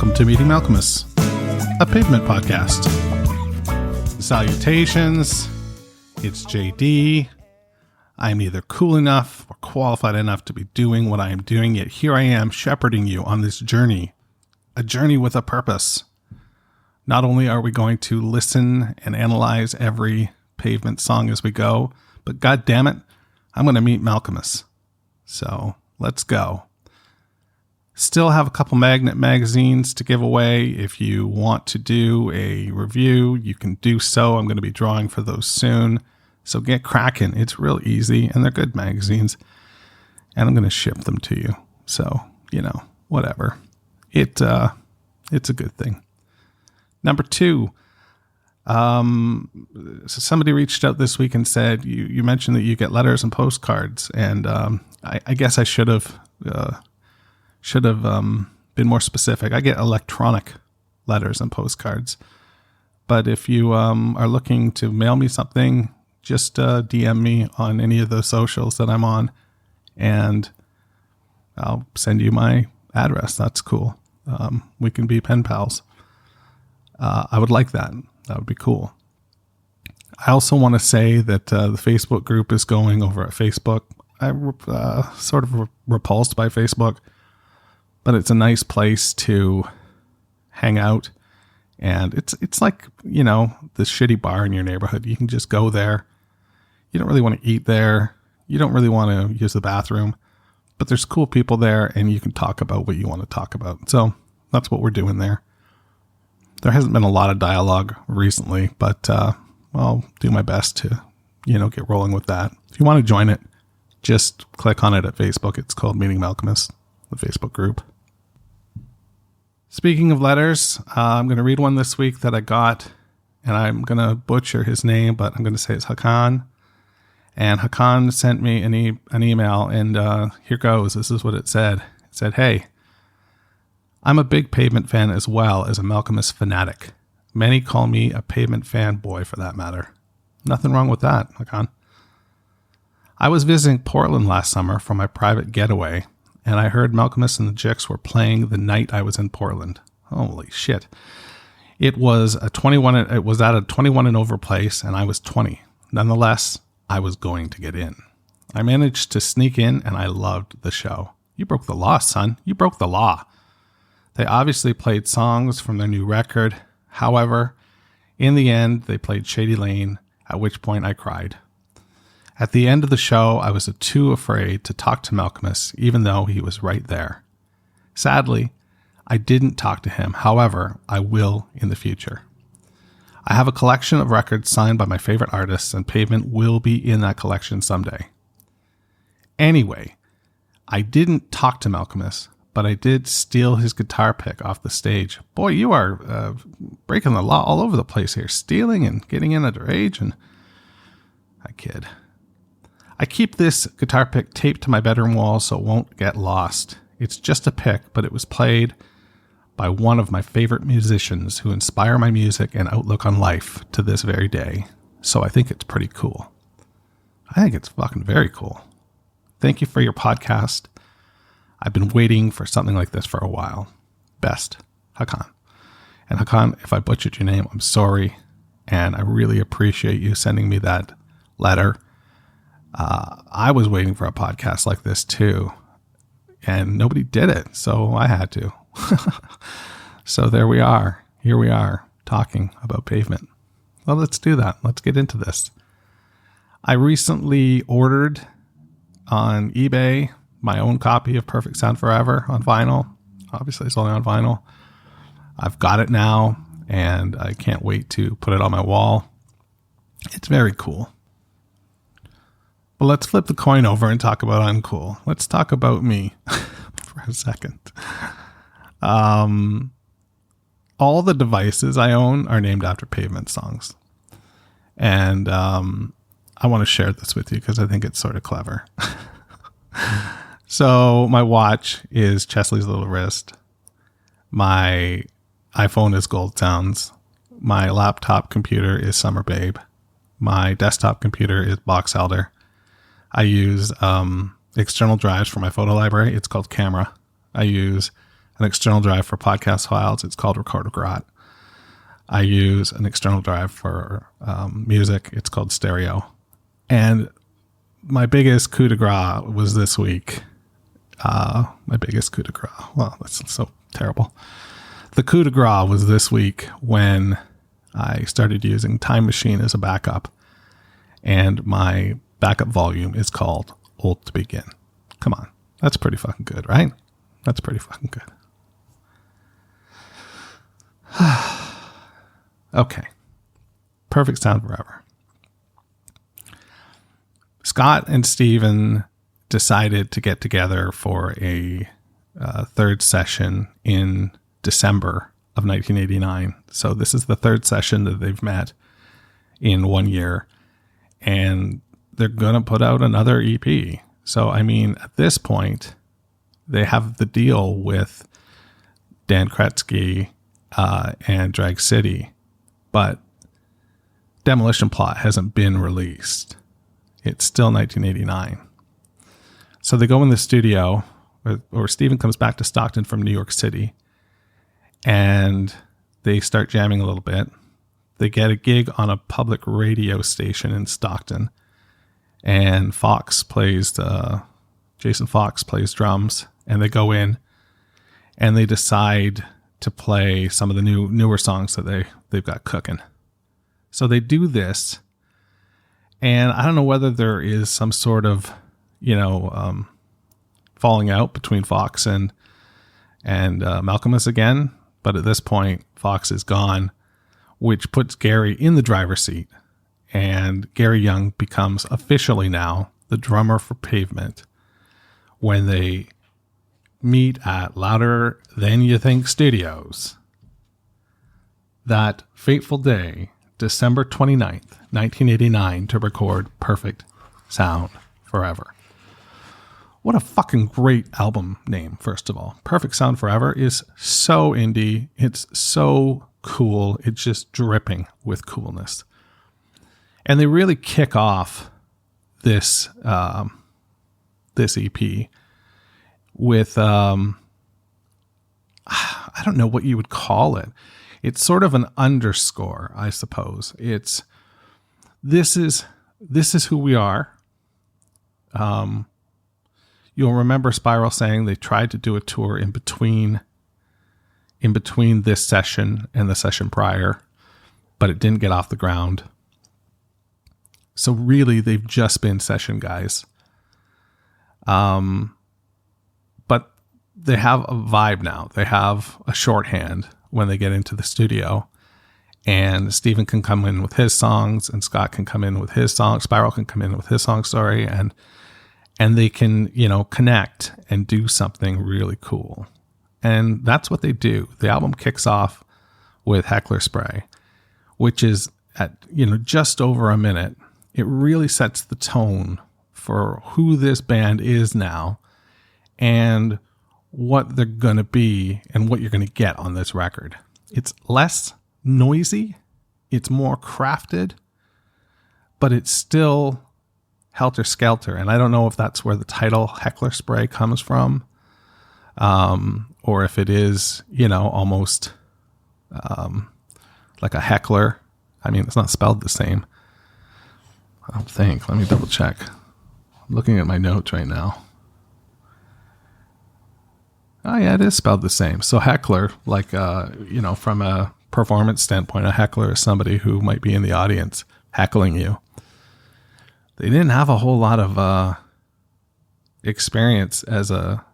Welcome to Meeting Malcolmus, a pavement podcast. Salutations, it's JD. I'm neither cool enough or qualified enough to be doing what I am doing, yet here I am shepherding you on this journey, a journey with a purpose. Not only are we going to listen and analyze every pavement song as we go, but God damn it, I'm going to meet Malcolmus. So let's go. Still have a couple magnet magazines to give away. If you want to do a review, you can do so. I'm going to be drawing for those soon. So get cracking. It's real easy and they're good magazines. And I'm going to ship them to you. So, whatever. It's a good thing. Number 2. So somebody reached out this week and said, you mentioned that you get letters and postcards. And I guess I should have been more specific. I get electronic letters and postcards. But if you are looking to mail me something, just DM me on any of the socials that I'm on, and I'll send you my address. That's cool. We can be pen pals. I would like that. That would be cool. I also want to say that the Facebook group is going over at Facebook. I'm sort of repulsed by Facebook, but it's a nice place to hang out. And it's like, the shitty bar in your neighborhood. You can just go there. You don't really want to eat there. You don't really want to use the bathroom. But there's cool people there, and you can talk about what you want to talk about. So that's what we're doing there. There hasn't been a lot of dialogue recently, but I'll do my best to, get rolling with that. If you want to join it, just click on it at Facebook. It's called Meeting Malcolmus, the Facebook group. Speaking of letters, I'm going to read one this week that I got, and I'm going to butcher his name, but I'm going to say it's Hakan. And Hakan sent me an email, and here goes. This is what it said. It said, "Hey, I'm a big Pavement fan as well as a Malcolmus fanatic. Many call me a Pavement fanboy for that matter. Nothing wrong with that, Hakan. I was visiting Portland last summer for my private getaway, and I heard Malcolmus and the Jicks were playing the night I was in Portland. Holy shit. It was at a 21 and over place, and I was 20. Nonetheless, I was going to get in. I managed to sneak in, and I loved the show. You broke the law, son. You broke the law. They obviously played songs from their new record. However, in the end, they played Shady Lane, at which point I cried. At the end of the show, I was too afraid to talk to Malcolmus, even though he was right there. Sadly, I didn't talk to him. However, I will in the future. I have a collection of records signed by my favorite artists, and Pavement will be in that collection someday. Anyway, I didn't talk to Malcolmus, but I did steal his guitar pick off the stage. Boy, you are breaking the law all over the place here. Stealing and getting in underage, and I kid. I keep this guitar pick taped to my bedroom wall so it won't get lost. It's just a pick, but it was played by one of my favorite musicians who inspire my music and outlook on life to this very day. So I think it's pretty cool. I think it's fucking very cool. Thank you for your podcast. I've been waiting for something like this for a while. Best, Hakan." And Hakan, if I butchered your name, I'm sorry. And I really appreciate you sending me that letter. I was waiting for a podcast like this too, and nobody did it, so I had to. So there we are. Here we are talking about Pavement. Well, let's do that. Let's get into this. I recently ordered on eBay my own copy of Perfect Sound Forever on vinyl. Obviously, it's only on vinyl. I've got it now, and I can't wait to put it on my wall. It's very cool. But let's flip the coin over and talk about uncool. Let's talk about me for a second. All the devices I own are named after Pavement songs. And I want to share this with you because I think it's sort of clever. So my watch is Chesley's Little Wrist. My iPhone is Gold Sounds. My laptop computer is Summer Babe. My desktop computer is Box Elder. I use external drives for my photo library. It's called Camera. I use an external drive for podcast files. It's called Recorder Grot. I use an external drive for music. It's called Stereo. And my biggest coup de grace was this week. My biggest coup de grace. Well, that's so terrible. The coup de grace was this week when I started using Time Machine as a backup. And my backup volume is called Old to Begin. Come on. That's pretty fucking good, right? That's pretty fucking good. Okay. Perfect Sound Forever. Scott and Steven decided to get together for a third session in December of 1989. So this is the third session that they've met in 1 year. And they're going to put out another EP. So, I mean, at this point, they have the deal with Dan Kretsky and Drag City. But Demolition Plot hasn't been released. It's still 1989. So they go in the studio, or Steven comes back to Stockton from New York City, and they start jamming a little bit. They get a gig on a public radio station in Stockton, and Jason Fox plays drums, and they go in and they decide to play some of the newer songs that they've got cooking. So they do this, and I don't know whether there is some sort of, falling out between Fox and Malcolmus again. But at this point, Fox is gone, which puts Gary in the driver's seat. And Gary Young becomes officially now the drummer for Pavement when they meet at Louder Than You Think Studios. That fateful day, December 29th, 1989, to record Perfect Sound Forever. What a fucking great album name, first of all. Perfect Sound Forever is so indie. It's so cool. It's just dripping with coolness. And they really kick off this EP with, I don't know what you would call it. It's sort of an underscore, I suppose. This is who we are. You'll remember Spiral saying they tried to do a tour in between this session and the session prior, but it didn't get off the ground. So really, they've just been session guys. But they have a vibe now. They have a shorthand when they get into the studio. And Steven can come in with his songs, and Scott can come in with his songs. Spiral can come in with his song story, and they can, connect and do something really cool. And that's what they do. The album kicks off with Heckler Spray, which is at, just over a minute. It really sets the tone for who this band is now and what they're going to be and what you're going to get on this record. It's less noisy. It's more crafted, but it's still helter skelter. And I don't know if that's where the title Heckler Spray comes from, or if it is, almost like a heckler. I mean, it's not spelled the same, I don't think. Let me double check. I'm looking at my notes right now. Oh yeah, it is spelled the same. So heckler, like, from a performance standpoint, a heckler is somebody who might be in the audience heckling you. They didn't have a whole lot of experience as a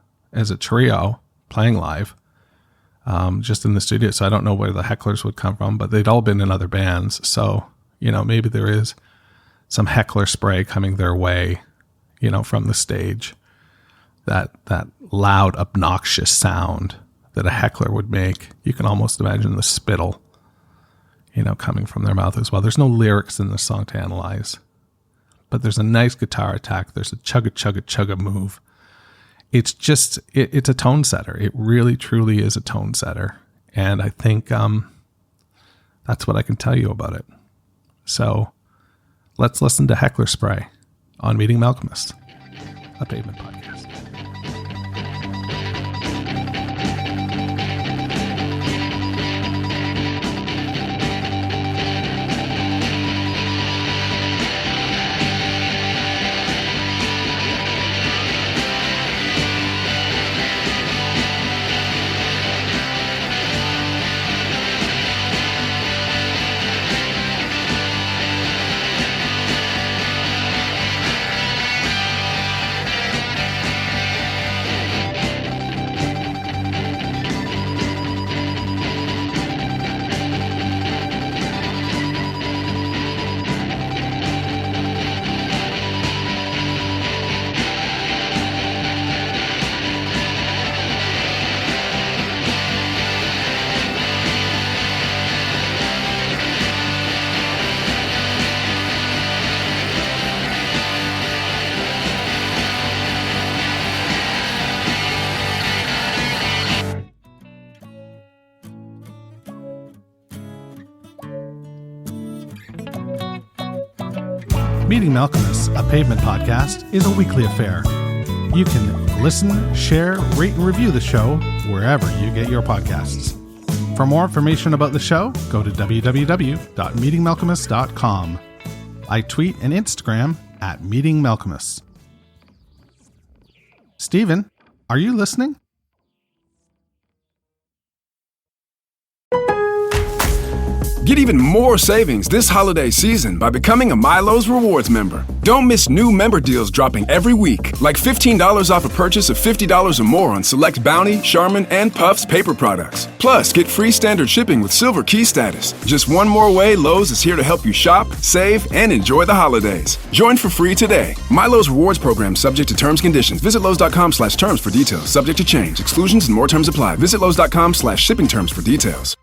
trio playing live, just in the studio. So I don't know where the hecklers would come from, but they'd all been in other bands. So, maybe there is some Heckler spray coming their way, from the stage. That loud, obnoxious sound that a heckler would make. You can almost imagine the spittle, coming from their mouth as well. There's no lyrics in the song to analyze, but there's a nice guitar attack. There's a chugga, chugga, chugga move. It's just, it's a tone setter. It really, truly is a tone setter. And I think that's what I can tell you about it. So let's listen to Heckler Spray on Meeting Malcolmus, a Pavement podcast. Meeting Malcolmus, a pavement podcast, is a weekly affair. You can listen, share, rate, and review the show wherever you get your podcasts. For more information about the show, go to www.meetingmalcolmus.com. I tweet and Instagram at meetingmalcolmus. Steven, are you listening? Get even more savings this holiday season by becoming a Milo's Rewards member. Don't miss new member deals dropping every week, like $15 off a purchase of $50 or more on select Bounty, Charmin, and Puffs paper products. Plus, get free standard shipping with Silver Key status. Just one more way Lowe's is here to help you shop, save, and enjoy the holidays. Join for free today. Milo's Rewards program subject to terms and conditions. Visit Lowe's.com/terms for details. Subject to change. Exclusions and more terms apply. Visit Lowe's.com/shipping terms for details.